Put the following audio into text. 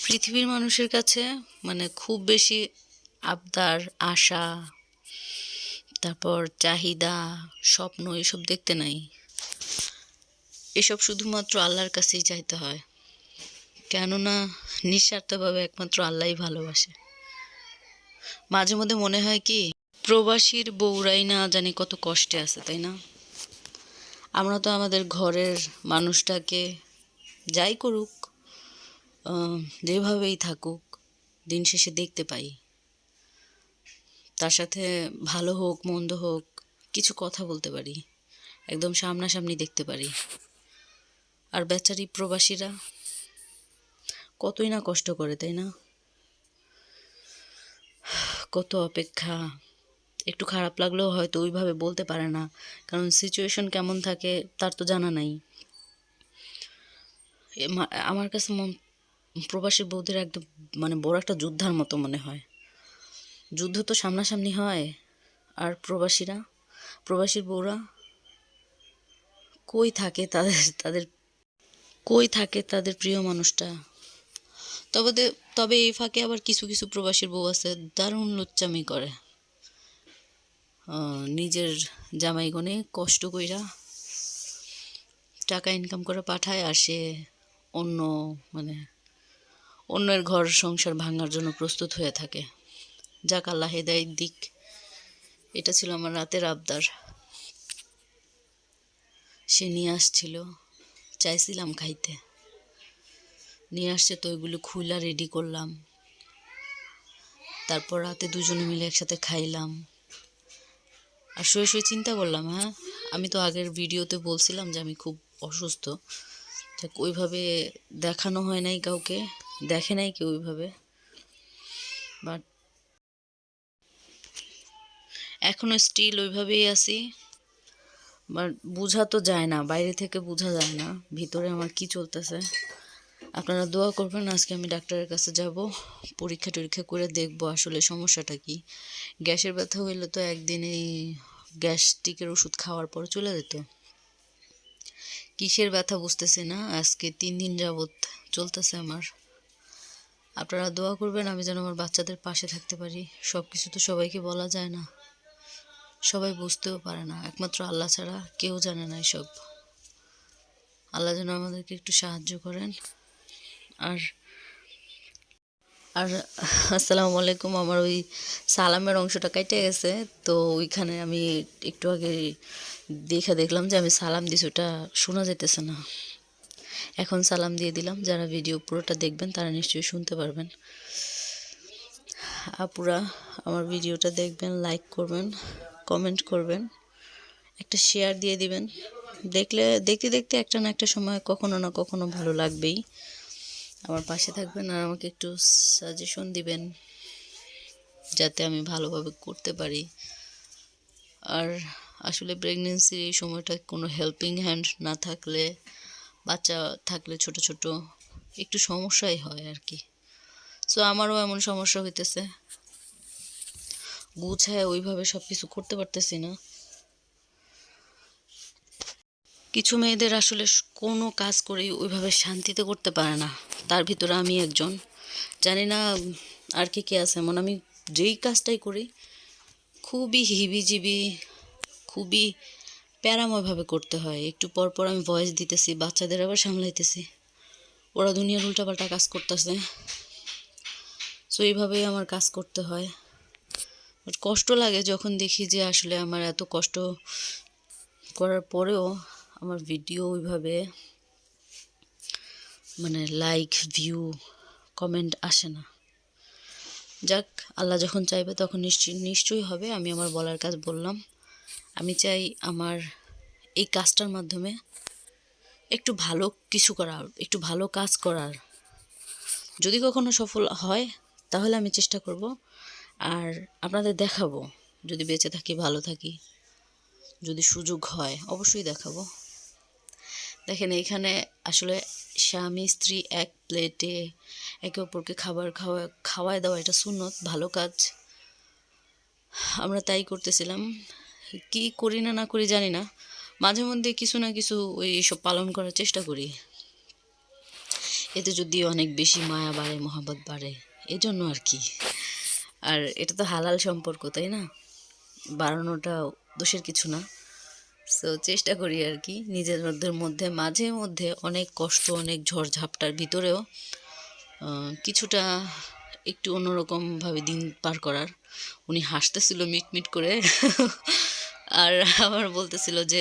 পৃথিবীর মানুষের কাছে মানে খুব বেশি আবদার, আশা, তারপর চাহিদা, স্বপ্ন এসব দেখতে নাই। এসব শুধুমাত্র আল্লাহর কাছেই চাইতে হয়। কেননা নিঃস্বার্থভাবে একমাত্র আল্লাহই ভালোবাসে। মাঝে মধ্যে মনে হয় কি, প্রবাসীর বউরাই না জানি কত কষ্টে আছে, তাই না? আমরা তো আমাদের ঘরের মানুষটাকে যাই করুক, যেভাবেই থাকুক, দিন শেষে দেখতে পাই। তার সাথে ভালো হোক মন্দ হোক কিছু কথা বলতে পারি, একদম সামনাসামনি দেখতে পারি। আর বেচারি প্রবাসীরা কতই না কষ্ট করে, তাই না? কত অপেক্ষা। একটু খারাপ লাগলেও হয়তো ওইভাবে বলতে পারে না, কারণ সিচুয়েশন কেমন থাকে তার তো জানা নাই। আমার কাছে প্রবাসী বউদের একদম মানে বড় একটা যুদ্ধার মতো মনে হয়। যুদ্ধ তো সামনাসামনি হয়, আর প্রবাসীর বউরা কই থাকে তাদের কই থাকে তাদের প্রিয় মানুষটা? তবে তবে এই ফাঁকে আবার কিছু কিছু প্রবাসীর বউ আছে দারুণ লুচ্চামি করে। নিজের জামাইগনে কষ্ট কইরা টাকা ইনকাম করে পাঠায়, আর সে অন্য মানে অন্যের ঘর সংসার ভাঙার জন্য প্রস্তুত হয়ে থাকে। যাক, আল্লাহ হেদায়েত দিক। এটা ছিল আমার রাতের আবদার। সে নিয়ে আসছিল, চাইছিলাম খাইতে, নিয়ে আসছে তো ওইগুলো খুলা রেডি করলাম। তারপর রাতে দুজনে মিলে একসাথে খাইলাম। আর শুয়ে শুয়ে চিন্তা করলাম, হ্যাঁ আমি তো আগের ভিডিওতে বলছিলাম যে আমি খুব অসুস্থ। যাক, ওইভাবে দেখানো হয় নাই কাউকে, দেখে নাই কেউ ওইভাবে। বাট এখনো স্টিল ওইভাবেই আছি। বাট বোঝা তো যায় না, বাইরে থেকে বোঝা যায় না ভিতরে আমার কি চলতেছে। আপনারা দোয়া করবেন। আজকে আমি ডাক্তারের কাছে যাব, পরীক্ষা টরীক্ষা করে দেখব আসলে সমস্যাটা কি। গ্যাসের ব্যথা হইলে তো একদিনেই গ্যাস্ট্রিকের ওষুধ খাওয়ার পর চলে যেত। কিসের ব্যথা বুঝতেছি না, আজকে 3 দিন যাবৎ চলতেছে আমার। আপনারা দোয়া করবেন আমি যেন আমার বাচ্চাদের পাশে থাকতে পারি। সব কিছু তো সবাইকে বলা যায় না, সবাই বুঝতেও পারে না, একমাত্র আল্লাহ ছাড়া কেউ জানে না এসব। আল্লাহ যেন আমাদেরকে একটু সাহায্য করেন। আর আর আসসালামু আলাইকুম। আমার ওই সালামের অংশটা কেটে গেছে, তো ওইখানে আমি একটু আগে দেখলাম যে আমি সালাম দিছি, ওটা শোনা যেতেছে না। এখন সালাম দিয়ে দিলাম। যারা ভিডিও পুরোটা দেখবেন তারা নিশ্চয়ই শুনতে পারবেন। আপুরা আমার ভিডিওটা দেখবেন, লাইক করবেন, কমেন্ট করবেন, একটা শেয়ার দিয়ে দিবেন। দেখতে দেখতে একটা না একটা সময় কখনো না কখনো ভালো লাগবেই। আমার পাশে থাকবেন আর আমাকে একটু সাজেশন দিবেন যাতে আমি ভালোভাবে করতে পারি। আর আসলে প্রেগনেন্সির এই সময়টা কোনো হেল্পিং হ্যান্ড না থাকলে, বাচ্চা থাকলে ছোট ছোট একটু সমস্যাই হয় আর কি। সো আমারও এমন সমস্যা হইতেছে, গুছায় ওইভাবে সব কিছু করতে পারতেছি না। কিছু মেয়েদের আসলে কোনো কাজ করেই ওইভাবে শান্তিতে করতে পারে না, তার ভিতরে আমি একজন। জানি না আর কে আছে এমন। আমি যেই কাজটাই করি খুবই হিবিজিবি, খুবই প্যারাময়ভাবে করতে হয়। একটু পর পর আমি ভয়েস দিতেছি, বাচ্চাদের আবার সামলাইতেছি, ওরা দুনিয়ার উল্টাপাল্টা কাজ করতেছে। সো এইভাবেই আমার কাজ করতে হয়। কষ্ট লাগে যখন দেখি যে আসলে আমার এত কষ্ট করার পরেও আমার ভিডিও ওইভাবে মানে লাইক, ভিউ, কমেন্ট আসে না। যাক, আল্লাহ যখন চাইবে তখন নিশ্চয়ই হবে। আমি আমার বলার কাজ বললাম। আমি চাই আমার এই কাজটার মাধ্যমে একটু ভালো কিছু করার, একটু ভালো কাজ করার। যদি কখনো সফল হয় তাহলে আমি চেষ্টা করব, আর আপনাদের দেখাবো। যদি বেঁচে থাকি, ভালো থাকি, যদি সুযোগ হয় অবশ্যই দেখাবো। দেখেন, এখানে আসলে স্বামী স্ত্রী এক প্লেটে একে অপরকে খাবার খাওয়ায় দেওয়া, এটা সুন্নত, ভালো কাজ। আমরা তাই করতেছিলাম। কি করি না না করি জানি না, মাঝে মধ্যে কিছু না কিছু ওই সব পালন করার চেষ্টা করি। এতে যদি অনেক বেশি মায়া বাড়ে, মহাব্বত বাড়ে, এজন্য আর কি। আর এটা তো হালাল সম্পর্ক, তাই না? বাড়ানোটা দোষের কিছু না। সো চেষ্টা করি আর কি নিজের মধ্যে মাঝে মধ্যে অনেক কষ্ট, অনেক ঝড়ঝাপটার ভিতরেও কিছুটা একটু অন্যরকমভাবে দিন পার করার। উনি হাসতেছিল মিটমিট করে আর আমার বলতেছিল যে